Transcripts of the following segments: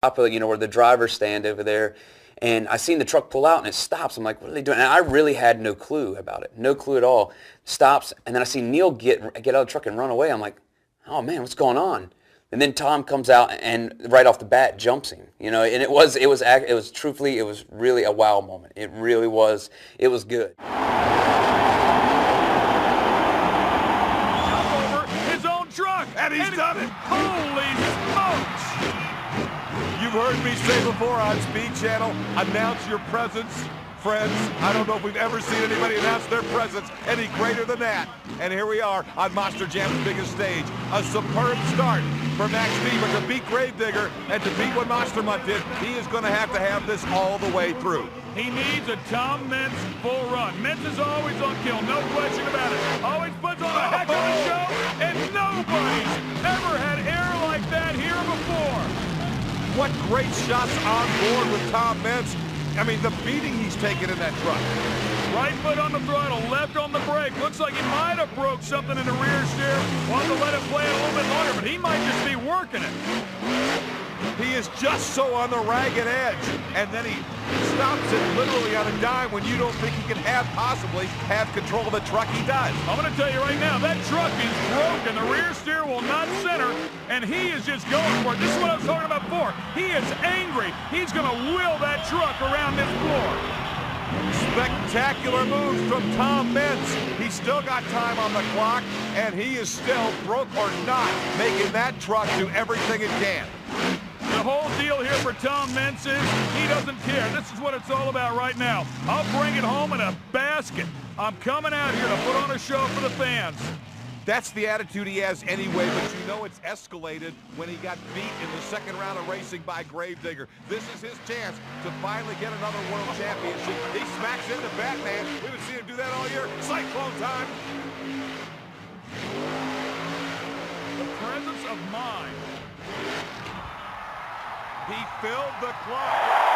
top of, where the driver's stand over there, and I seen the truck pull out and it stops. I'm like, what are they doing? And I really had no clue about it, no clue at all. Stops, and then I see Neil get out of the truck and run away. I'm like, oh man, what's going on? And then Tom comes out and right off the bat jumps him, and it was really a wow moment. It really was. It was good. Jump over his own truck, and he's done it. Holy smokes! You've heard me say before on Speed Channel, announce your presence. Friends, I don't know if we've ever seen anybody announce their presence any greater than that. And here we are on Monster Jam's biggest stage. A superb start for Max B, but to beat Gravedigger and to beat what Monster Mutt did, he is going to have this all the way through. He needs a Tom Meents full run. Meents is always on kill, no question about it. Always puts on a heck of a show, and nobody's ever had air like that here before. What great shots on board with Tom Meents. I mean, the beating he's taken in that truck. Right foot on the throttle, left on the brake. Looks like he might have broke something in the rear steer. Want to let it play a little bit longer, but he might just be working it. He is just so on the ragged edge, and then he stops it literally on a dime when you don't think he can possibly have control of the truck. He does. I'm going to tell you right now, that truck is broken. The rear steer will not center, and he is just going for it. This is what I was talking about before. He is angry. He's going to wheel that truck around this floor. Spectacular moves from Tom Meents. He's still got time on the clock, and he is still, broke or not, making that truck do everything it can. The whole deal here for Tom Meents is he doesn't care. This is what it's all about right now. I'll bring it home in a basket. I'm coming out here to put on a show for the fans. That's the attitude he has anyway, but you know it's escalated when he got beat in the second round of racing by Gravedigger. This is his chance to finally get another world championship. He smacks into Batman. We haven't seen him do that all year. Cyclone time. The presence of mind. He filled the clock.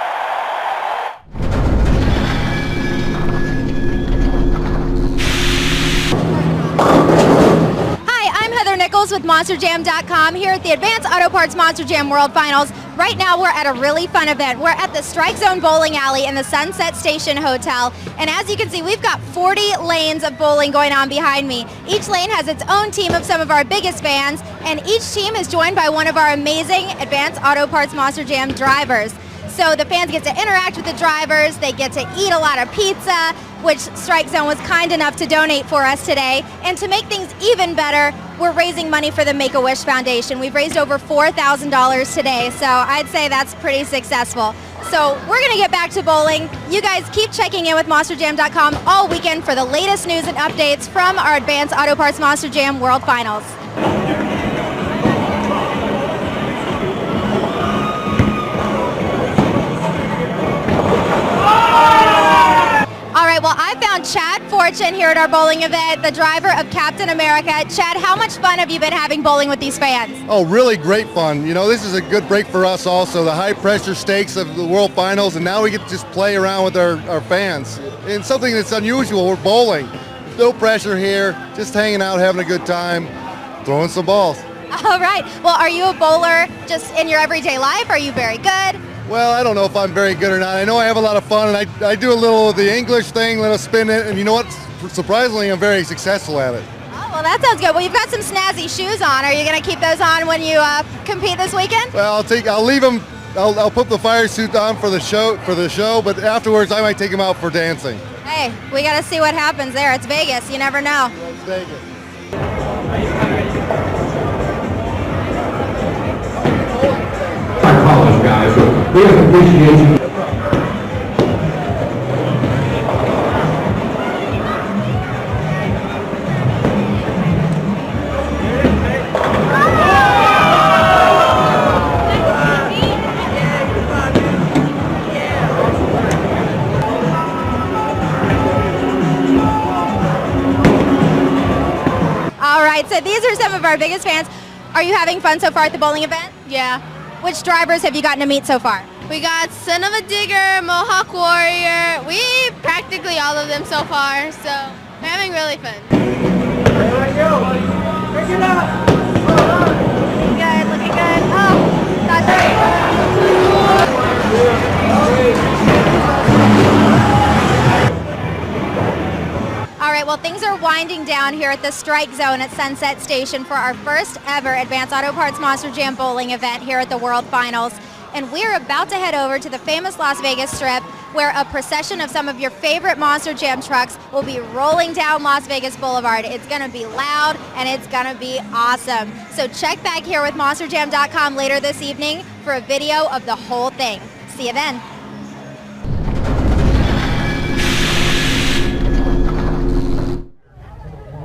Nichols with MonsterJam.com here at the Advanced Auto Parts Monster Jam World Finals. Right now we're at a really fun event. We're at the Strike Zone Bowling Alley in the Sunset Station Hotel. And as you can see, we've got 40 lanes of bowling going on behind me. Each lane has its own team of some of our biggest fans, and each team is joined by one of our amazing Advanced Auto Parts Monster Jam drivers. So the fans get to interact with the drivers, they get to eat a lot of pizza, which Strike Zone was kind enough to donate for us today. And to make things even better, we're raising money for the Make-A-Wish Foundation. We've raised over $4,000 today, so I'd say that's pretty successful. So we're going to get back to bowling. You guys keep checking in with MonsterJam.com all weekend for the latest news and updates from our Advanced Auto Parts Monster Jam World Finals. All right, well, I found Chad Fortune here at our bowling event, the driver of Captain America. Chad, how much fun have you been having bowling with these fans? Oh, really great fun. You know, this is a good break for us also, the high-pressure stakes of the World Finals, and now we get to just play around with our fans. And something that's unusual, we're bowling. No pressure here, just hanging out, having a good time, throwing some balls. All right. Well, are you a bowler just in your everyday life? Are you very good? Well, I don't know if I'm very good or not. I know I have a lot of fun, and I do a little of the English thing, little spin it, and you know what? Surprisingly, I'm very successful at it. Oh, well, that sounds good. Well, you've got some snazzy shoes on. Are you going to keep those on when you compete this weekend? Well, I'll leave them. I'll put the fire suit on for the show, but afterwards I might take them out for dancing. Hey, we got to see what happens there. It's Vegas. You never know. Yeah, it's Vegas. Guys, we have appreciation. All right, so these are some of our biggest fans. Are you having fun so far at the bowling event? Yeah. Which drivers have you gotten to meet so far? We got Son of a Digger, Mohawk Warrior. We practically all of them so far, so we're having really fun. Looking good, looking good. Oh, that's right. things are winding down here at the Strike Zone at Sunset Station for our first ever Advance Auto Parts Monster Jam bowling event here at the World Finals. And we're about to head over to the famous Las Vegas Strip, where a procession of some of your favorite Monster Jam trucks will be rolling down Las Vegas Boulevard. It's going to be loud and it's going to be awesome. So check back here with MonsterJam.com later this evening for a video of the whole thing. See you then.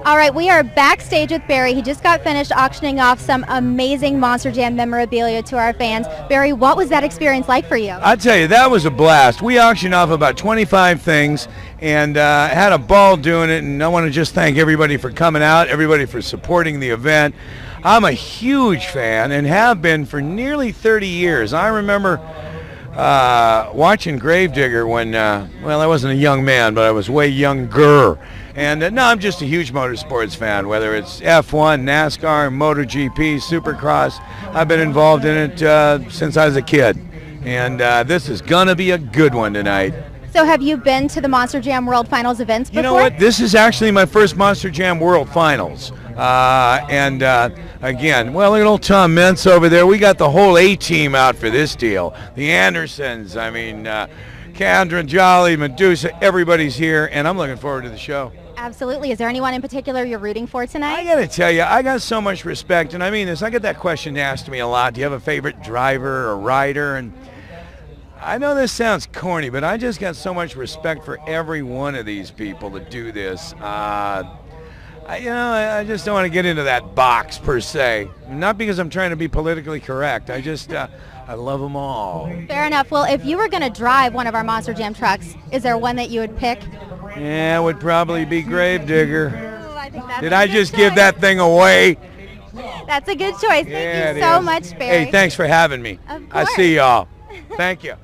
All right, we are backstage with Barry. He just got finished auctioning off some amazing Monster Jam memorabilia to our fans. Barry, what was that experience like for you? I tell you, that was a blast. We auctioned off about 25 things and had a ball doing it, and I want to just thank everybody for coming out, everybody for supporting the event. I'm a huge fan and have been for nearly 30 years. I remember watching Gravedigger when, well, I wasn't a young man, but I was way younger. And no, I'm just a huge motorsports fan, whether it's F1, NASCAR, MotoGP, Supercross. I've been involved in it since I was a kid. And this is going to be a good one tonight. So have you been to the Monster Jam World Finals events before? You know what? This is actually my first Monster Jam World Finals. Again, well, look at old Tom Mentz over there. We got the whole A-team out for this deal. The Andersons, I mean, Kendra, Jolly, Medusa, everybody's here, and I'm looking forward to the show. Absolutely. Is there anyone in particular you're rooting for tonight? I got to tell you, I got so much respect, and I mean this. I get that question asked to me a lot. Do you have a favorite driver or rider? And I know this sounds corny, but I just got so much respect for every one of these people that do this. I just don't want to get into that box per se. Not because I'm trying to be politically correct. I just, I love them all. Fair enough. Well, if you were going to drive one of our Monster Jam trucks, is there one that you would pick? Yeah, it would probably be Gravedigger. Ooh, I think that's Did I just give that thing away? That's a good choice. Thank you so much, Barry. Hey, thanks for having me. Of I course. see y'all. Thank you.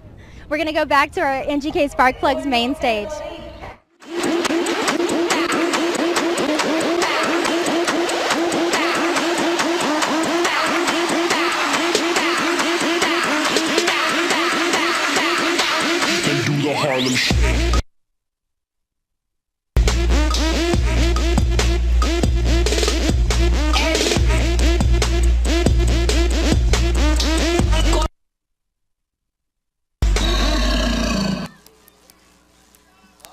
We're going to go back to our NGK Spark Plugs main stage.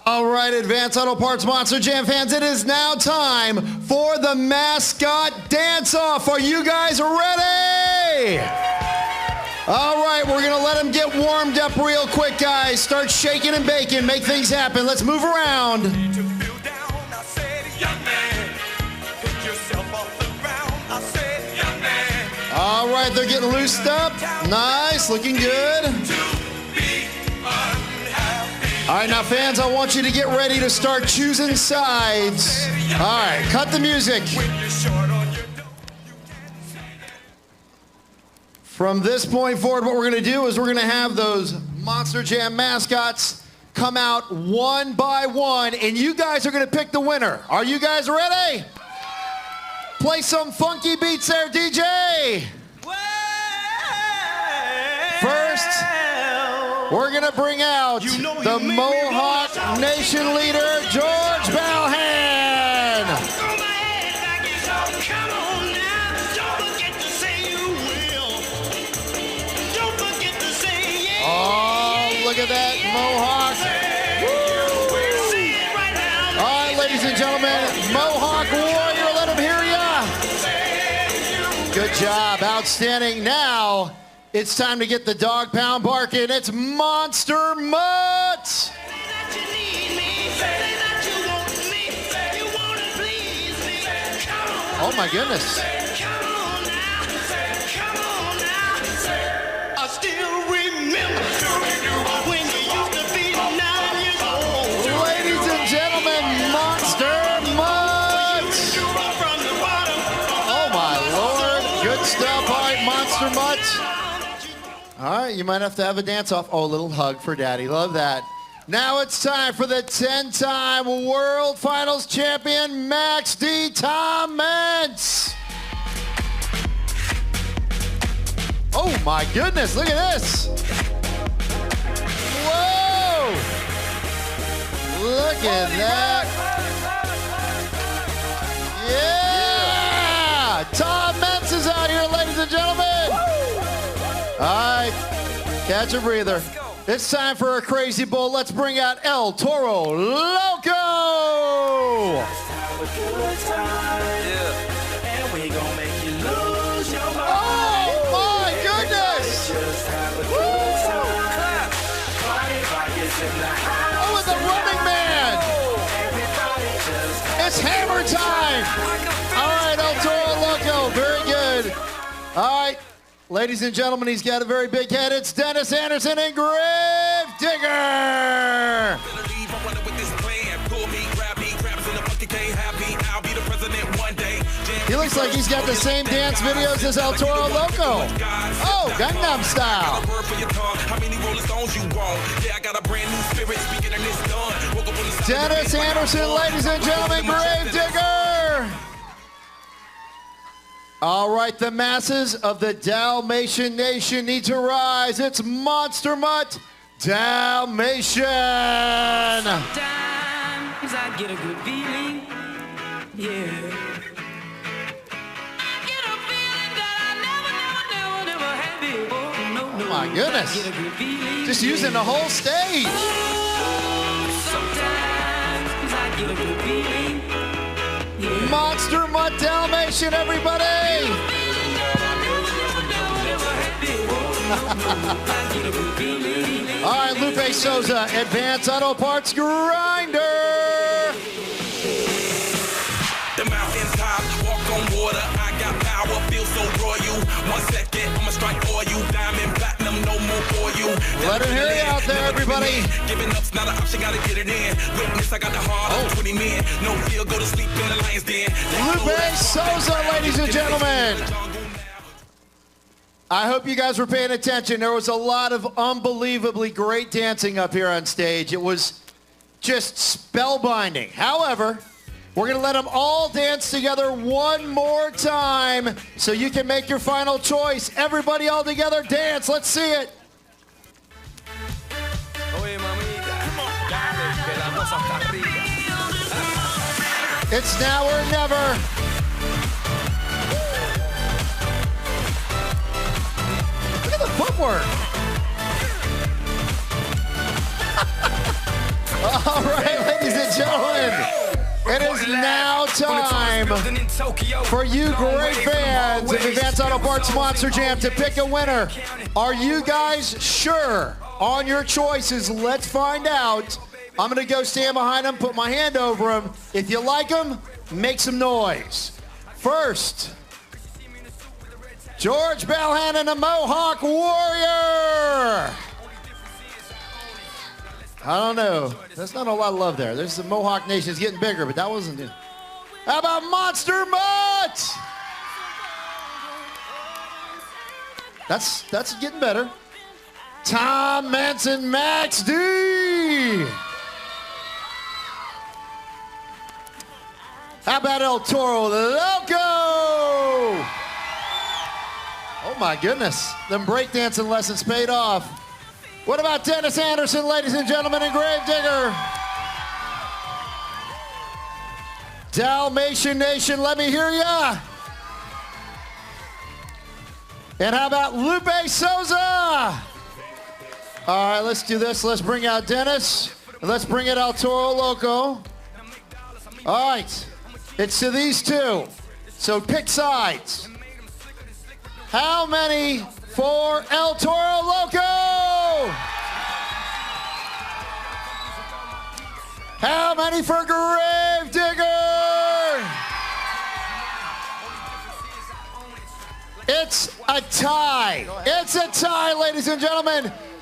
All right, Advance Auto Parts Monster Jam fans, it is now time for the mascot dance-off. Are you guys ready? All right, we're going to let them get warmed up real quick, guys. Start shaking and baking. Make things happen. Let's move around. All right, they're getting loosed up. Nice, looking good. All right, now fans, I want you to get ready to start choosing sides. All right, cut the music. From this point forward, what we're going to do is we're going to have those Monster Jam mascots come out one by one, and you guys are going to pick the winner. Are you guys ready? Play some funky beats there, DJ. First, we're going to bring out the Mohawk Nation leader, George Balhan. Oh, look at that Mohawk. All right, ladies and gentlemen, Mohawk Warrior, let him hear ya. Good job, outstanding. Now, it's time to get the dog pound barking. It's Monster Mutt. Oh my goodness. I still remember when you used to be 9 years old. Ladies and gentlemen, Monster Mutt. Oh my Lord, good stuff. All right, Monster Mutt. All right, you might have to have a dance-off. Oh, a little hug for Daddy. Love that. Now it's time for the 10-time World Finals champion, Max D. Tom Mentz. Oh, my goodness. Look at this. Whoa. Look at that. All right, catch a breather. It's time for a crazy bull. Let's bring out El Toro Loco. Oh my goodness! Oh, with the running man! It's hammer time! All right, El Toro Loco, very good. All right. Ladies and gentlemen, he's got a very big head. It's Dennis Anderson and Grave Digger. He looks like he's got the same dance videos as El Toro Loco. Oh, Gangnam Style. Dennis Anderson, ladies and gentlemen, Grave Digger. All right, the masses of the Dalmatian Nation need to rise. It's Monster Mutt Dalmatian. Sometimes I get a good feeling, yeah. I get a feeling that I never had before. No, Oh my goodness. I get a good feeling, Just using the whole stage. Sometimes I get a good feeling, yeah. Monster Mutt Dalmatian, everybody. All right, Lupe Souza, Advanced Auto Parts Grinder. The mountains top, walk on water. I got power, feel so royal. 1 second, I'ma strike oil. Diamond, platinum, no more for you. Let her hear you out there, everybody. Giving up's not an option, gotta get it in. Witness, I got the heart of 20 men. No fear, go to sleep in the lion's den. Lupe Souza, ladies and gentlemen. I hope you guys were paying attention. There was a lot of unbelievably great dancing up here on stage. It was just spellbinding. However, we're going to let them all dance together one more time so you can make your final choice. Everybody all together dance. Let's see it. It's now or never. Look at the footwork. All right, ladies and gentlemen. It is now time for you great fans of Advanced Auto Parts Monster Jam to pick a winner. Are you guys sure on your choices? Let's find out. I'm going to go stand behind them, put my hand over them. If you like them, make some noise. First, George Balhan, the Mohawk Warrior. I don't know. There's not a lot of love there. There's the Mohawk Nation is getting bigger, but that wasn't it. How about Monster Mutt? That's getting better. Tom Manson, Max D. How about El Toro Loco? Oh my goodness. Them breakdancing lessons paid off. What about Dennis Anderson, ladies and gentlemen, and Grave Digger? Dalmatian Nation, let me hear ya. And how about Lupe Souza? All right, let's do this. Let's bring out Dennis. And let's bring it El Toro Loco. All right, it's to these two. So pick sides. How many for El Toro Loco? How many for Grave Digger? It's a tie. It's a tie, ladies and gentlemen.